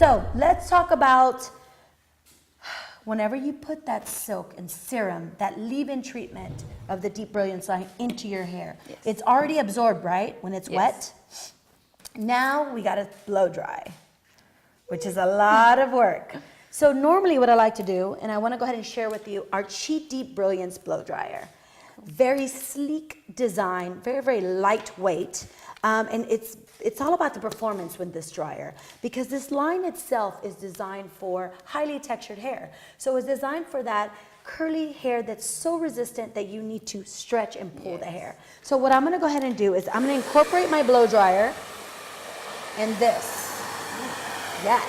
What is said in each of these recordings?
So let's talk about whenever you put that silk and serum, that leave-in treatment of the Deep Brilliance line into your hair. Yes. It's already absorbed, right? When it's wet. Now we got to blow dry, which is a lot of work. So normally what I like to do, and I want to go ahead and share with you our Chi Deep Brilliance Blow Dryer. Very sleek design, very, very lightweight. And it's all about the performance with this dryer because this line itself is designed for highly textured hair. So it's designed for that curly hair that's so resistant that you need to stretch and pull the hair. So what I'm going to go ahead and do is I'm going to incorporate my blow dryer in this. Yes.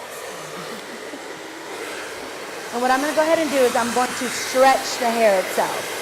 And what I'm going to go ahead and do is I'm going to stretch the hair itself.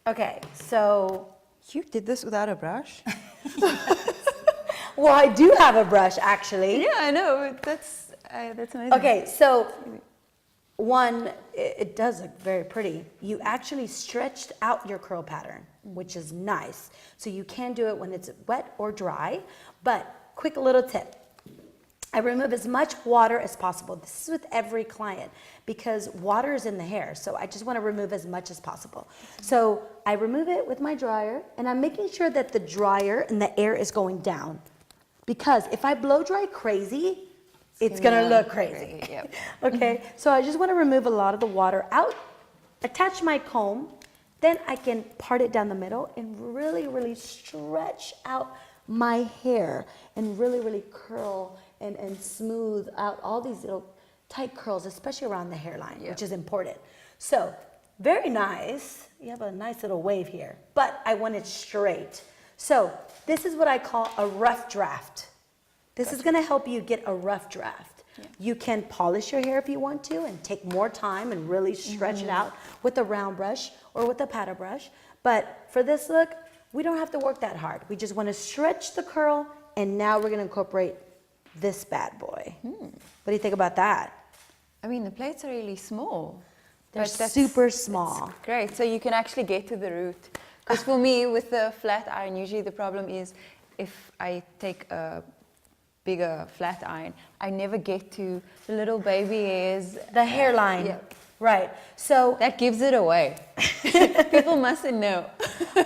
Okay, so You did this without a brush? well, I do have a brush actually. Yeah, I know. That's amazing. Okay, so one, it does look very pretty. You actually stretched out your curl pattern, which is nice. So you can do it when it's wet or dry, but quick little tip. I remove as much water as possible. This is with every client because water is in the hair. So I just want to remove as much as possible. So I remove it with my dryer and I'm making sure that the dryer and the air is going down because if I blow dry crazy, it's going to look crazy. Yep. Okay, so I just want to remove a lot of the water out, attach my comb, then I can part it down the middle and really, really stretch out my hair and really, really curl and smooth out all these little tight curls, especially around the hairline, which is important. So, very nice. You have a nice little wave here, but I want it straight. So, this is what I call a rough draft. This is going to help you get a rough draft. Yeah. You can polish your hair if you want to and take more time and really stretch it out with a round brush or with a paddle brush. But for this look, we don't have to work that hard. We just want to stretch the curl, and now we're going to incorporate this bad boy. What do you think about that? I mean, the plates are really small. They're but that's super small. Great. So you can actually get to the root. Because for me, with the flat iron, usually the problem is if I take a bigger flat iron, I never get to the little baby hairs. The hairline. Yeah. Right. So That gives it away. People mustn't know.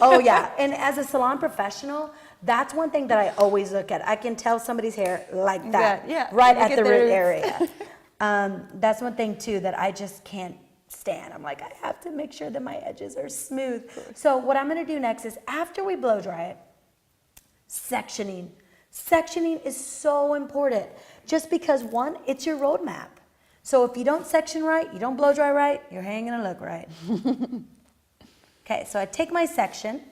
oh yeah, and as a salon professional, that's one thing that I always look at. I can tell somebody's hair like that, Yeah, right look at the the root roots. area. That's one thing too that I just can't stand. I'm like, I have to make sure that my edges are smooth. So what I'm gonna do next is after we blow dry it, sectioning. Sectioning is so important just because one, it's your roadmap. So if you don't section right, you don't blow dry right, your hair ain't gonna look right. Okay, so I take my section,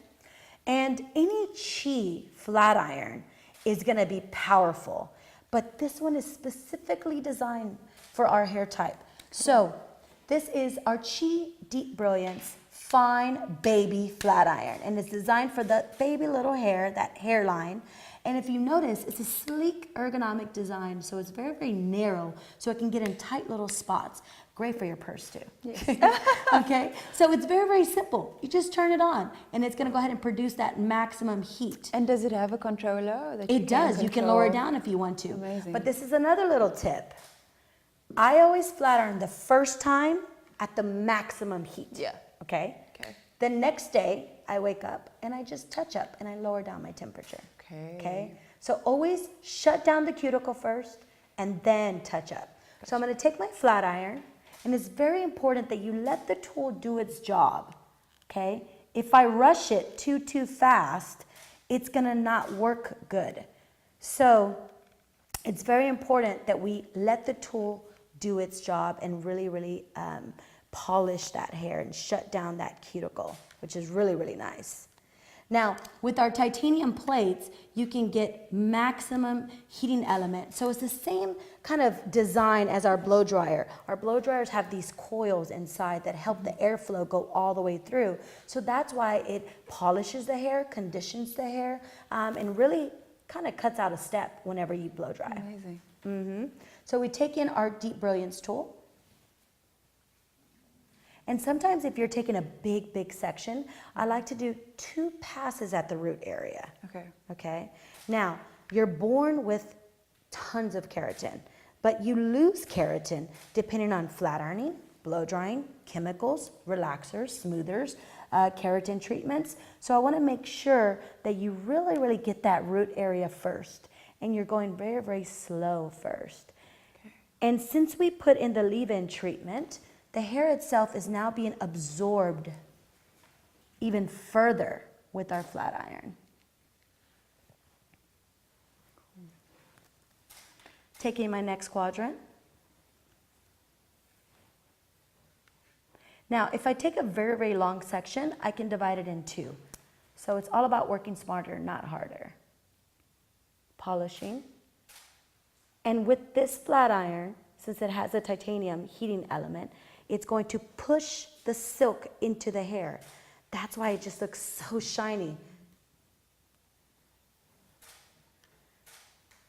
and any Chi flat iron is gonna be powerful, but this one is specifically designed for our hair type. So this is our Chi Deep Brilliance Fine Baby Flat Iron, and it's designed for the baby little hair, that hairline. And if you notice, it's a sleek ergonomic design, so it's very, very narrow, so it can get in tight little spots. Great for your purse too. Yes. Okay, so it's very, very simple. You just turn it on, and it's gonna go ahead and produce that maximum heat. And does it have a controller? That It does, you can lower it down if you want to. Amazing. But this is another little tip. I always flat iron the first time at the maximum heat. Yeah. Okay? Okay. The next day, I wake up and I just touch up and I lower down my temperature. Okay. Okay? So always shut down the cuticle first and then touch up. So I'm going to take my flat iron, and it's very important that you let the tool do its job, okay? If I rush it too fast, it's going to not work good. So it's very important that we let the tool do its job and really polish that hair and shut down that cuticle, which is really nice. Now, with our titanium plates, you can get maximum heating element. So it's the same kind of design as our blow dryer. Our blow dryers have these coils inside that help the airflow go all the way through. So that's why it polishes the hair, conditions the hair, and really kind of cuts out a step whenever you blow dry. Amazing. So we take in our Deep Brilliance tool. And sometimes if you're taking a big section, I like to do 2 passes at the root area. Okay. Okay? Now, you're born with tons of keratin, but you lose keratin depending on flat ironing, blow drying, chemicals, relaxers, smoothers, keratin treatments. So I want to make sure that you really get that root area first. And you're going very slow first. Okay. And since we put in the leave-in treatment, the hair itself is now being absorbed even further with our flat iron. Taking my next quadrant. Now, if I take a very long section, I can divide it in 2. So it's all about working smarter, not harder. Polishing. And with this flat iron, since it has a titanium heating element, it's going to push the silk into the hair. That's why it just looks so shiny.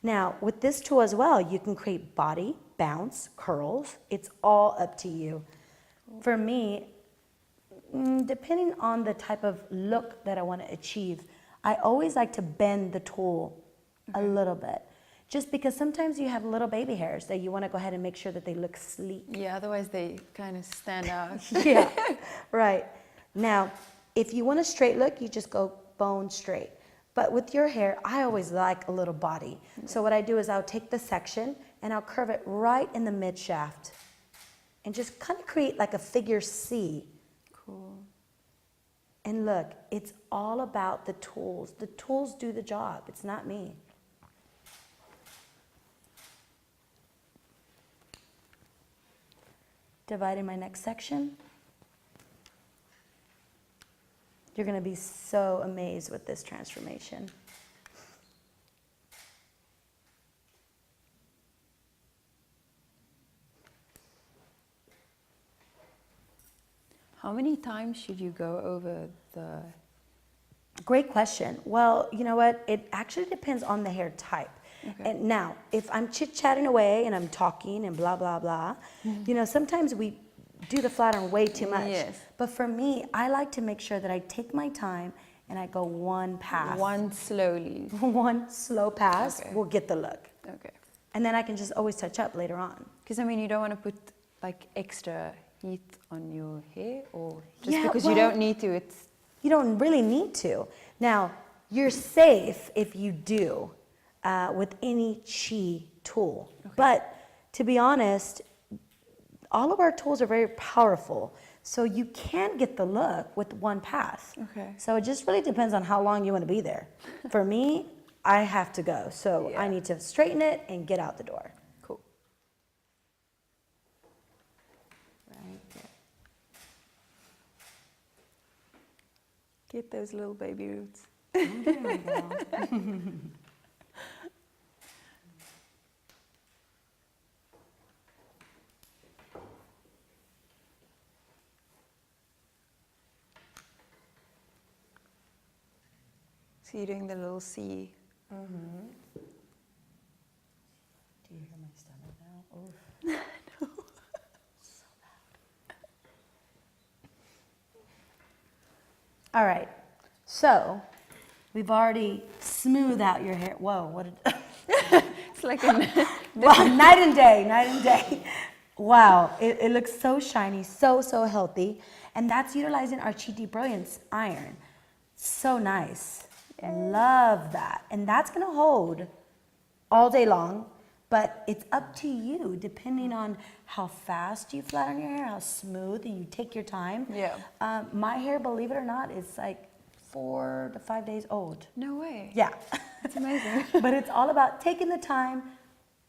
Now, with this tool as well, you can create body, bounce, curls. It's all up to you. For me, depending on the type of look that I want to achieve, I always like to bend the tool a little bit. Just because sometimes you have little baby hairs that you want to go ahead and make sure that they look sleek. Yeah, otherwise they kind of stand out. Yeah, right. Now, if you want a straight look, you just go bone straight. But with your hair, I always like a little body. So what I do is I'll take the section and I'll curve it right in the mid shaft and just kind of create like a figure C. Cool. And look, it's all about the tools. The tools do the job. It's not me. Dividing my next section. You're going to be so amazed with this transformation. How many times should you go over the... Great question. Well, you know what? It actually depends on the hair type. Okay. And now, if I'm chit-chatting away and I'm talking and blah, blah, blah, you know, sometimes we do the flat iron way too much. Yes. But for me, I like to make sure that I take my time and I go one pass. One slowly. One slow pass Okay. will get the look. Okay. And then I can just always touch up later on. Because, I mean, you don't want to put, like, extra heat on your hair, or just Yeah, because you well, don't need to, it's... You don't really need to. Now, you're safe if you do with any chi tool. Okay. But to be honest, all of our tools are very powerful. So you can get the look with one pass. Okay. So it just really depends on how long you want to be there. For me, I have to go. So Yeah. I need to straighten it and get out the door. Cool. Right there. Get those little baby roots. There we go. So you're doing the little C. Do you hear my stomach now? Oof. So loud. All right. So we've already smoothed out your hair. Whoa, what did... It's like a... Wow, night and day, night and day. Wow, it looks so shiny, so healthy. And that's utilizing our Chi Deep Brilliance iron. So nice. Love that. And that's gonna hold all day long, But it's up to you, depending on how fast you flatten your hair, how smooth, and you take your time. Yeah. My hair, believe it or not, is like 4 to 5 days old. No way. Yeah. That's amazing. But it's all about taking the time,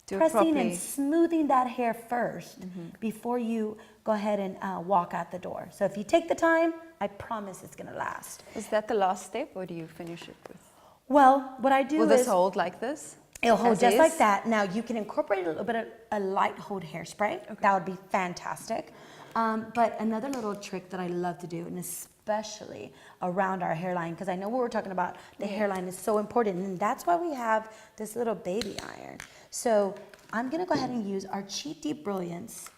Do it pressing and properly. smoothing that hair first before you go ahead and walk out the door. So if you take the time, I promise it's gonna last. Is that the last step, or do you finish it with? Well, what I do Will is this hold like this? it'll hold As just is? like that. Now you can incorporate a little bit of a light hold hairspray. That would be fantastic. But another little trick that I love to do, and especially around our hairline, because I know what we're talking about, the hairline is so important, and that's why we have this little baby iron. So I'm gonna go ahead and use our Cheat Deep Brilliance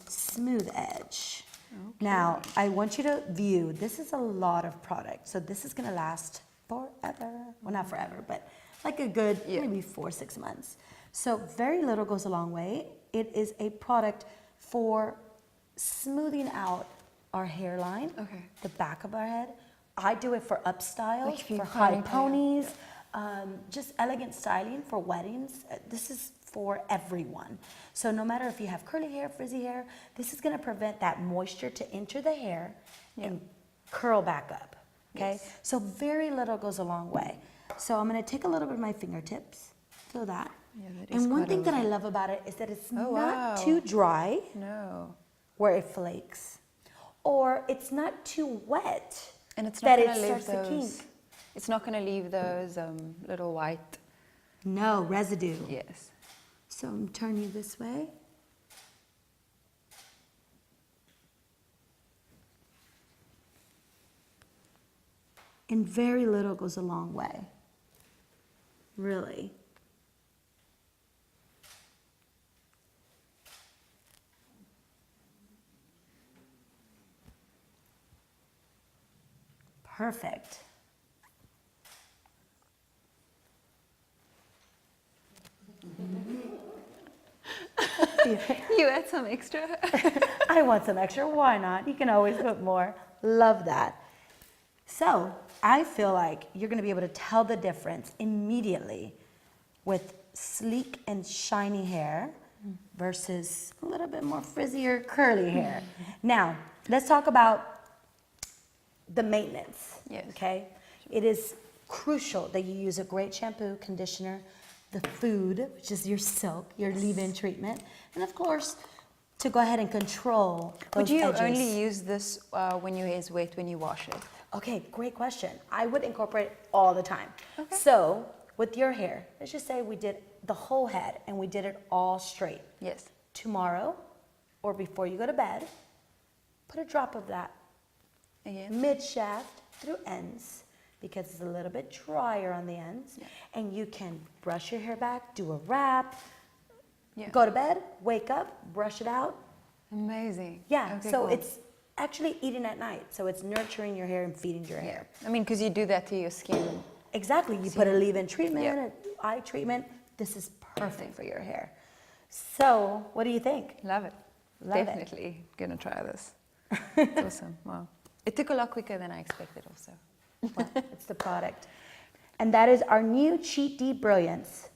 Smooth Edge. Now, I want you to view, this is a lot of product, so this is gonna last forever. Well, not forever, but like a good maybe 4-6 months. So very little goes a long way. It is a product for smoothing out our hairline, the back of our head. I do it for up styles, Like if you for high pony ponies, just elegant styling for weddings. This is for everyone. So no matter if you have curly hair, frizzy hair, this is gonna prevent that moisture to enter the hair and curl back up, okay? Yes. So very little goes a long way. So I'm gonna take a little bit of my fingertips, feel that. Yeah, that is And one quite a thing that I lot. love about it is that it's Oh, not wow. too dry No. where it flakes, or it's not too wet And it's that not it going to leave starts to those. kink. It's not going to leave those little white. No, residue. Yes. So I'm turning you this way. And very little goes a long way. Really. Perfect. You add some extra. I want some extra. Why not? You can always put more. Love that. So I feel like you're going to be able to tell the difference immediately with sleek and shiny hair versus a little bit more frizzier, curly hair. Now, let's talk about the maintenance. Yes. Okay? It is crucial that you use a great shampoo, conditioner, the food, which is your silk, your leave-in treatment, and of course, to go ahead and control those Would you edges. only use this when your hair is wet, when you wash it? Okay, great question. I would incorporate it all the time. Okay. So, with your hair, let's just say we did the whole head and we did it all straight. Yes. Tomorrow, or before you go to bed, put a drop of that Again? mid-shaft through ends, because it's a little bit drier on the ends. Yeah. And you can brush your hair back, do a wrap, Yeah. go to bed, wake up, brush it out. Amazing. Yeah, Okay, so cool. it's actually eating at night. So it's nurturing your hair and feeding your hair. I mean, because you do that to your skin. Exactly. You put a leave-in treatment, Yeah. an eye treatment. This is perfect for your hair. So, what do you think? Love it. Love it. Definitely gonna try this. It's awesome. Wow. It took a lot quicker than I expected also. Well, it's the product. And that is our new Cheat Deep Brilliance